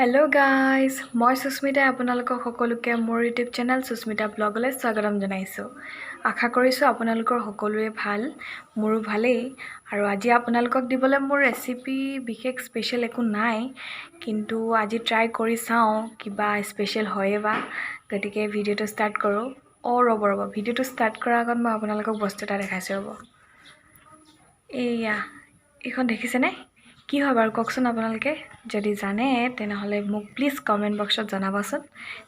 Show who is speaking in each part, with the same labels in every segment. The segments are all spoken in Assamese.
Speaker 1: Hello guys, মই সুস্মিতা আপোনালোকক সকলোকে মোৰ ইউটিউব চেনেল সুস্মিতা ব্লগলৈ স্বাগতম জনাইছো। আশা কৰিছো আপোনালোকৰ সকলোৱে ভাল, মোৰো ভালেই আৰু আজি আপোনালোকক দিবলৈ মোৰ ৰেচিপি বিশেষ স্পেশাল একো নাই, কিন্তু আজি ট্ৰাই কৰি চাও কিবা স্পেশাল হয়বা। গতিকে ভিডিওটো ষ্টাৰ্ট কৰো। ৰব ভিডিওটো ষ্টাৰ্ট কৰাৰ আগত মই আপোনালোকক বস্তু এটা দেখাইছো ৰব। এইখন দেখিছেনে? কি হয় বাৰু কওকচোন আপোনালোকে? যদি জানে তেনেহলে মোক প্লিজ কমেন্ট বক্সত জনাবচোন।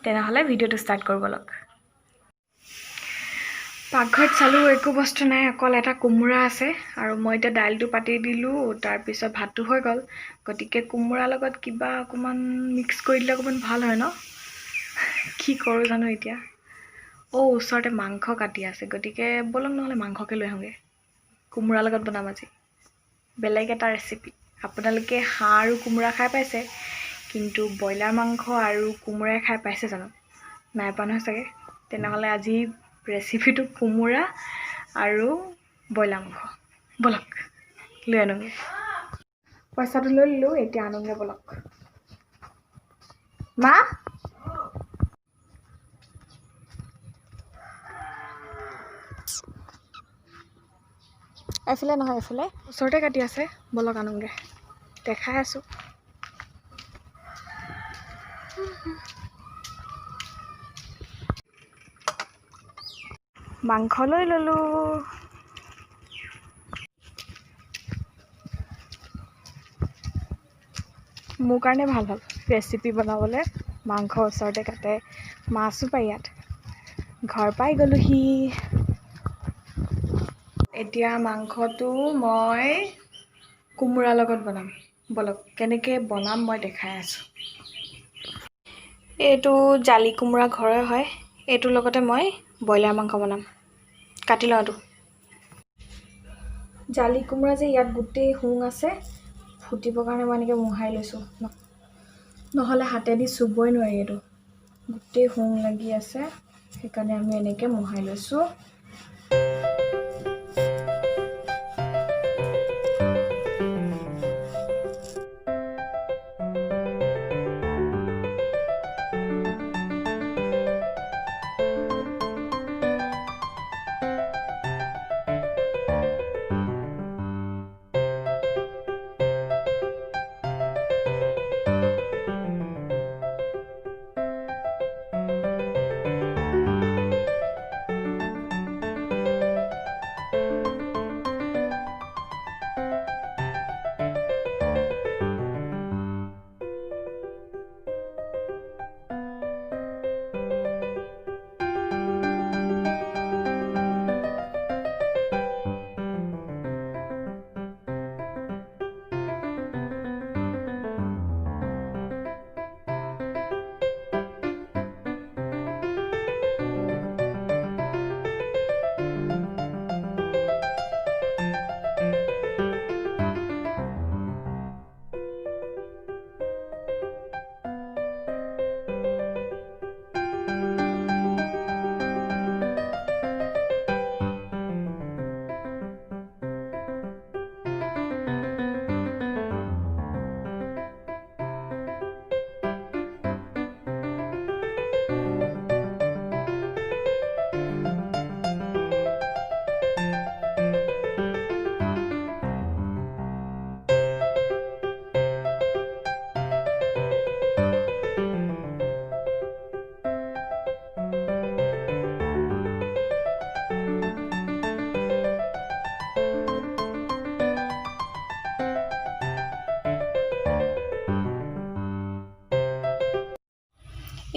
Speaker 1: তেনেহলে ভিডিওটো ষ্টাৰ্ট কৰিব লক। পাকঘৰত চালু একো বস্তু নাই, অকল এটা কুমুৰা আছে আৰু মই এটা দাইলটো পাতি দিলো, তাৰ পিছত ভাতটো হৈ গল। গতিকে কুমুৰাৰ লগত কিবা অকমান মিক্স কৰি দিলে অকমান ভাল হয় ন? কি কৰো জানো এতিয়া? ওচৰতে মাংস কাটি আছে, গতিকে বলক নহলে মাংসকে লৈ আহোগে। কুমুৰাৰ লগত বনাম আজি বেলেগ এটা ৰেচিপি। আপোনালোকে হাঁহ আৰু কুমুৰা খাই পাইছে, কিন্তু ব্ৰইলাৰ মাংস আৰু কুমুৰা খাই পাইছে জানো? নাই পোৱা নহয় চাগে। তেনেহলে আজি ৰেচিপিটো কুমুৰা আৰু ব্ৰইলাৰ মাংস। বলক লৈ আনোগে। পইচাটো লৈ লিলো, এতিয়া আনোগে বলক। মা এফালে নহয়, এফালে ওচৰতে কাটি আছে, বলক আনোগে। দেখাই আছো। মাংস লৈ ললো। মোৰ কাৰণে ভাল ৰেচিপি বনাবলৈ। মাংস ওচৰতে কাটে, মাছো পাই ইয়াত। ঘৰ পাই গলোহি। এতিয়া মাংসটো মই কুমুৰাৰ লগত বনাম। বলক কেনেকৈ বনাম মই দেখাই আছো। এইটো জালি কুমুৰা ঘৰৰ হয়, এইটোৰ লগতে মই ব্ৰইলাৰ মাংস বনাম। কাটি লওঁ এইটো। জালি কুমুৰা যে ইয়াত গোটেই হুং আছে, ফুটিবৰ কাৰণে মই এনেকৈ মোহাৰি লৈছোঁ, নহ'লে হাতেদি চুবই নোৱাৰি। এইটো গোটেই হুং লাগি আছে, সেইকাৰণে আমি এনেকৈ মোহাৰি লৈছোঁ।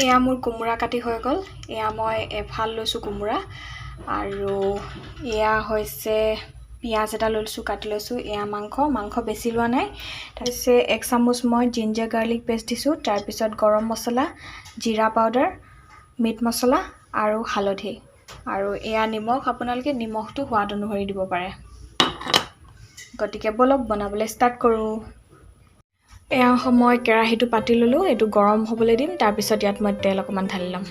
Speaker 1: এয়া মোৰ কুমুৰা কাটি হৈ গ'ল। এয়া মই এফাল লৈছোঁ কুমুৰা, আৰু এয়া হৈছে পিঁয়াজ এটা লৈছোঁ, কাটি লৈছোঁ। এয়া মাংস বেছি লোৱা নাই। তাৰপিছত 1 চামুচ মই জিঞ্জাৰ গাৰ্লিক পেষ্ট দিছোঁ। তাৰপিছত গৰম মছলা, জিৰা পাউডাৰ, মিট মছলা আৰু হালধি, আৰু এয়া নিমখ। আপোনালোকে নিমখটো সোৱাদ অনুসৰি দিব পাৰে। গতিকে বলক বনাবলৈ ষ্টাৰ্ট কৰোঁ। এয়া মই কেৰাহীটো পাতি ললো, এইটো গৰম হ'বলৈ দিম। তাৰপিছত ইয়াত মই তেল অকমান ঢালি ল'ম।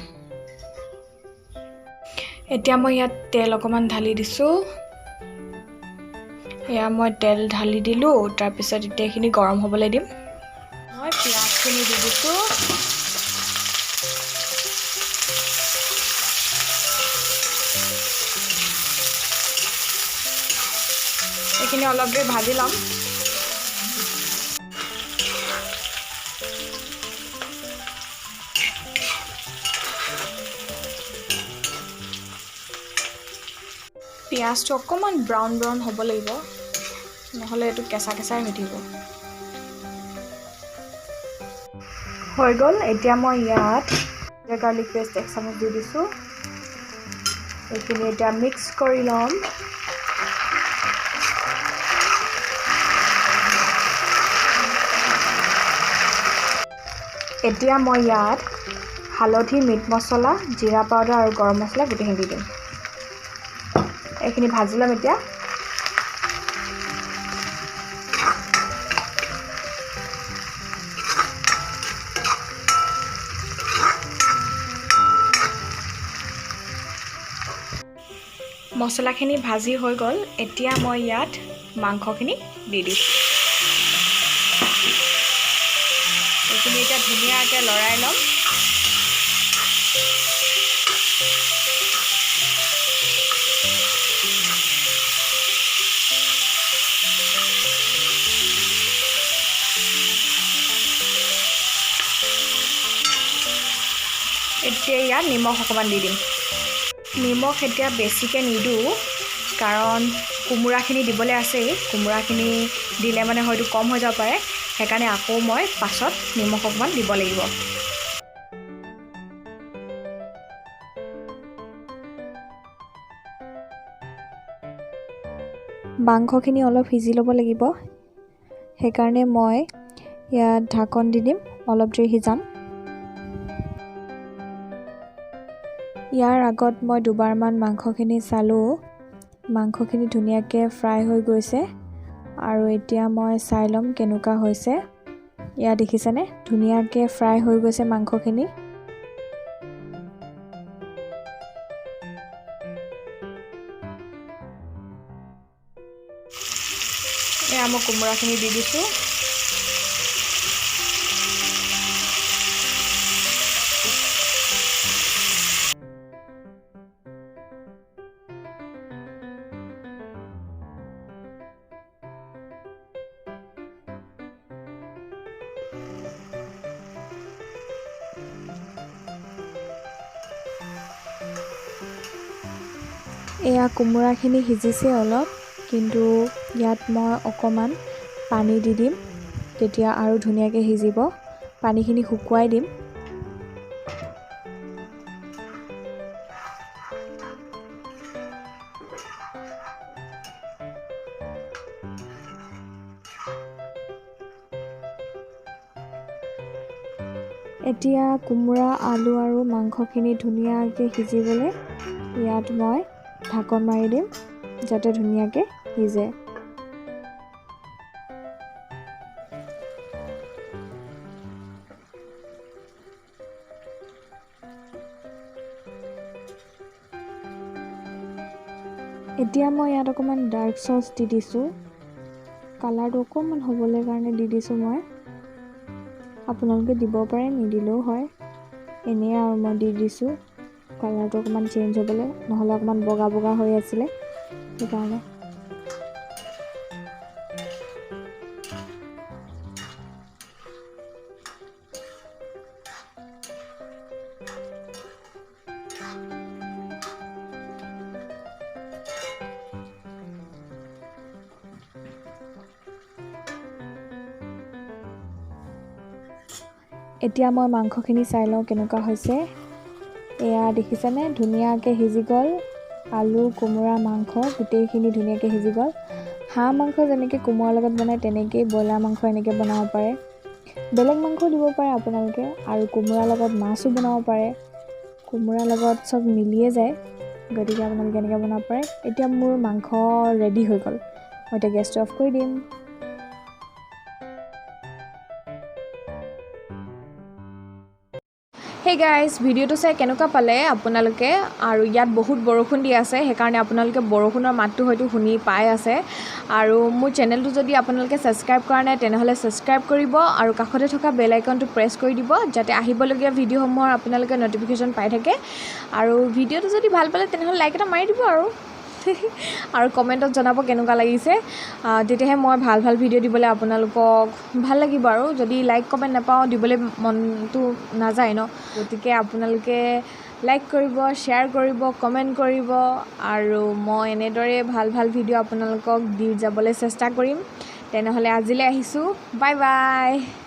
Speaker 1: এতিয়া মই ইয়াত তেল অকমান ঢালি দিছোঁ। এয়া মই তেল ঢালি দিলোঁ। তাৰপিছত এতিয়া এইখিনি গৰম হ'বলৈ দিম। মই পিঁয়াজ মাছখিনি দি দিছোঁ। এইখিনি অলপ দেৰি ভাজি ল'ম। পিঁয়াজটো অকণমান ব্ৰাউন হ'ব লাগিব, নহ'লে এইটো কেঁচা কেঁচাই হৈ থাকিব। হৈ গ'ল। এতিয়া মই ইয়াত গাৰ্লিক পেষ্ট 1 চামুচ দি দিছোঁ। এইখিনি এতিয়া মিক্স কৰি ল'ম। এতিয়া মই ইয়াত হালধি, মিট মছলা, জিৰা পাউডাৰ আৰু গৰম মছলা গোটেইখিনি দি দিম। এইখিনি ভাজি ল'ম এতিয়া। মছলাখিনি ভাজি হৈ গ'ল। এতিয়া মই ইয়াত মাংসখিনি দি দিছোঁ। এইখিনি এতিয়া ধুনীয়াকৈ লৰাই ল'ম। এতিয়া ইয়াত নিমখ অকণমান দি দিম। নিমখ এতিয়া বেছিকৈ নিদিওঁ, কাৰণ কোমোৰাখিনি দিবলৈ আছেই। কোমোৰাখিনি দিলে মানে হয়তো কম হৈ যাব পাৰে, সেইকাৰণে আকৌ মই পাছত নিমখ অকণমান দিব লাগিব। মাংসখিনি অলপ সিজি ল'ব লাগিব, সেইকাৰণে মই ইয়াত ঢাকন দি দিম, অলপ দেৰি সিজাম। ইয়াৰ আগত মই দুবাৰমান মাংসখিনি চালোঁ। মাংসখিনি ধুনীয়াকৈ ফ্ৰাই হৈ গৈছে, আৰু এতিয়া মই চাই ল'ম কেনেকুৱা হৈছে। ইয়াত দেখিছেনে, ধুনীয়াকৈ ফ্ৰাই হৈ গৈছে মাংসখিনি। এয়া মই কোমোৰাখিনি দি দিছোঁ। এয়া কোমোৰাখিনি সিজিছে অলপ, কিন্তু ইয়াত মই অকণমান পানী দি দিম, তেতিয়া আৰু ধুনীয়াকৈ সিজিব। পানীখিনি শুকুৱাই দিম। এতিয়া কোমোৰা, আলু আৰু মাংসখিনি ধুনীয়াকৈ সিজিবলৈ ইয়াত মই ঢাকন মাৰি দিম, যাতে ধুনীয়াকৈ সিজে। এতিয়া মই ইয়াত অকণমান ডাৰ্ক চচ দি দিছোঁ, কালাৰটো অকণমান হ'বলৈ কাৰণে দি দিছোঁ মই। আপোনালোকে দিব পাৰে, নিদিলেও হয়। এনেই আৰু মই দি দিছোঁ কালাৰটো অকণমান চেঞ্জ হ'বলৈ, নহ'লে অকণমান বগা বগা হৈ আছিলে, সেইকাৰণে। এতিয়া মই মাংসখিনি চাই লওঁ কেনেকুৱা হৈছে। এয়া দেখিছেনে, ধুনীয়াকৈ সিজি গ'ল। আলু, কোমোৰা, মাংস গোটেইখিনি ধুনীয়াকৈ সিজি গ'ল। হাঁহ মাংস যেনেকৈ কোমোৰাৰ লগত বনায়, তেনেকৈয়ে ব্ৰইলাৰ মাংস এনেকৈ বনাব পাৰে। বেলেগ মাংসও দিব পাৰে আপোনালোকে, আৰু কোমোৰাৰ লগত মাছো বনাব পাৰে। কোমোৰাৰ লগত চব মিলিয়ে যায়, গতিকে আপোনালোকে এনেকৈ বনাব পাৰে। এতিয়া মোৰ মাংস ৰেডি হৈ গ'ল। মই এতিয়া গেছটো অফ কৰি দিম।
Speaker 2: Hey guys, ভিডিওটো চাই কেনেকুৱা পালে আপোনালোকে আৰু ইয়াত বহুত বৰষুণ দি আছে হেকাৰণে আপোনালোকে বৰষুণৰ মাতটো হয়তো শুনি পাই আছে আৰু মোৰ চেনেলটো যদি আপোনালোকে সাবস্ক্ৰাইব কৰা নাই তেনেহলে সাবস্ক্ৰাইব কৰিব আৰু কাষতে থকা বেল আইকনটো প্ৰেছ কৰি দিব যাতে আহিবলগীয়া ভিডিওসমূহৰ আপোনালোকে নটিফিকেশন পাই থাকে আৰু ভিডিওটো যদি ভাল পালে তেনেহলে লাইক এটা মাৰি দিব আৰু কমেন্টত জনাব কেনেকুৱা লাগিছে তেতিয়াহে মই ভাল ভিডিও দিবলৈ আপোনালোকক ভাল লাগিব আৰু যদি লাইক কমেন্ট নাপাও দিবলৈ মনটো নাযায় ন গতিকে আপোনালোকে লাইক কৰিব শেয়াৰ কৰিব কমেন্ট কৰিব আৰু মই এনেদৰে ভাল ভিডিও আপোনালোকক দি যাবলৈ চেষ্টা কৰিম তেনেহলে আজিলৈ আহিছো বাই বাই